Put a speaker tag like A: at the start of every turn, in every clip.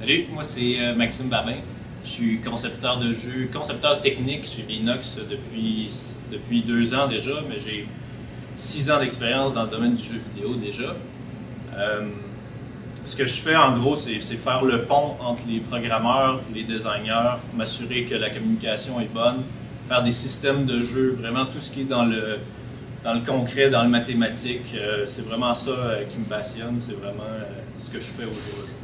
A: Salut, moi c'est Maxime Babin. Je suis concepteur de jeux, concepteur technique chez Binox depuis 2 ans déjà, mais j'ai 6 ans d'expérience dans le domaine du jeu vidéo déjà. Ce que je fais en gros, c'est faire le pont entre les programmeurs, les designers, m'assurer que la communication est bonne, faire des systèmes de jeu, vraiment tout ce qui est dans le concret, dans le mathématique. C'est vraiment ça qui me passionne, c'est vraiment ce que je fais au jour le jour.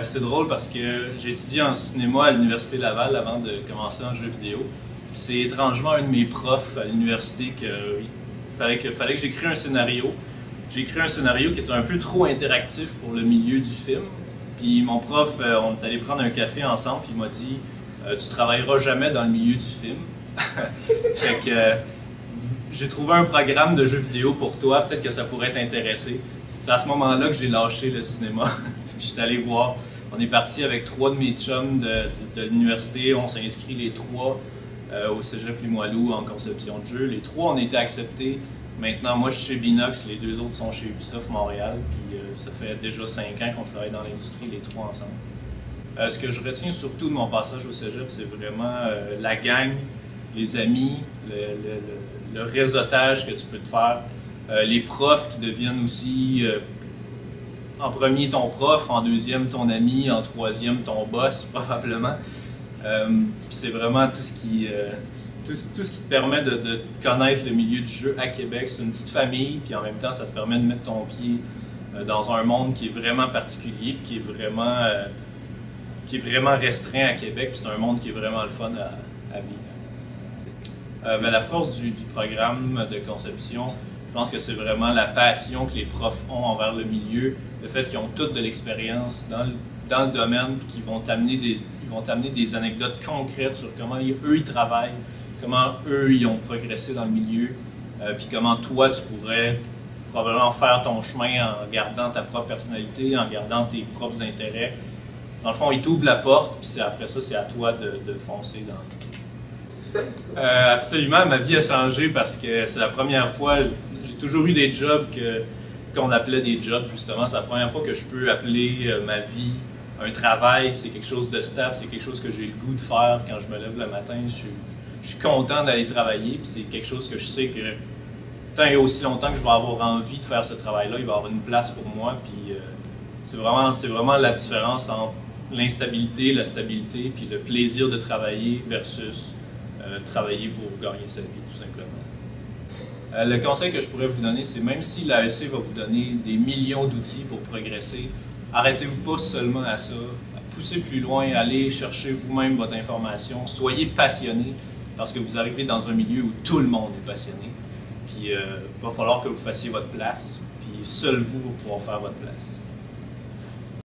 A: C'est drôle parce que j'ai étudié en cinéma à l'Université Laval avant de commencer en jeu vidéo. C'est étrangement un de mes profs à l'université qu'il fallait que j'écris un scénario. J'ai écrit un scénario qui était un peu trop interactif pour le milieu du film. Puis mon prof, on est allé prendre un café ensemble, puis il m'a dit tu travailleras jamais dans le milieu du film. Fait que j'ai trouvé un programme de jeux vidéo pour toi, peut-être que ça pourrait t'intéresser. C'est à ce moment-là que j'ai lâché le cinéma. Je suis allé voir. On est parti avec 3 de mes chums de l'université. On s'est inscrits les 3 au Cégep Limoilou en conception de jeu. Les 3 ont été acceptés. Maintenant, moi, je suis chez Binox. Les 2 autres sont chez Ubisoft Montréal. Puis ça fait déjà 5 ans qu'on travaille dans l'industrie, les 3 ensemble. Ce que je retiens surtout de mon passage au Cégep, c'est vraiment la gang, les amis, le réseautage que tu peux te faire. Les profs qui deviennent aussi, en premier ton prof, en deuxième ton ami, en troisième ton boss probablement. C'est vraiment tout ce qui te permet de connaître le milieu du jeu à Québec. C'est une petite famille, puis en même temps ça te permet de mettre ton pied dans un monde qui est vraiment particulier, puis qui est vraiment restreint à Québec, puis c'est un monde qui est vraiment le fun à vivre. Mais la force du programme de conception, je pense que c'est vraiment la passion que les profs ont envers le milieu, le fait qu'ils ont toutes de l'expérience dans le domaine, qu'ils vont t'amener des anecdotes concrètes sur comment eux ils travaillent, comment eux ils ont progressé dans le milieu, puis comment toi tu pourrais probablement faire ton chemin en gardant ta propre personnalité, en gardant tes propres intérêts. Dans le fond, ils t'ouvrent la porte, puis après ça, c'est à toi de foncer dans. Absolument, ma vie a changé parce que c'est la première fois. J'ai toujours eu des jobs qu'on appelait des jobs, justement. C'est la première fois que je peux appeler ma vie un travail. C'est quelque chose de stable, c'est quelque chose que j'ai le goût de faire quand je me lève le matin. Je suis content d'aller travailler, puis c'est quelque chose que je sais que tant et aussi longtemps que je vais avoir envie de faire ce travail-là, il va y avoir une place pour moi. Puis c'est vraiment la différence entre l'instabilité, la stabilité, puis le plaisir de travailler versus travailler pour gagner sa vie, tout simplement. Le conseil que je pourrais vous donner, c'est même si l'AEC va vous donner des millions d'outils pour progresser, arrêtez-vous pas seulement à ça. Poussez plus loin, allez chercher vous-même votre information, soyez passionné, parce que vous arrivez dans un milieu où tout le monde est passionné. Puis il va falloir que vous fassiez votre place, puis seul vous, vous pouvoir faire votre place.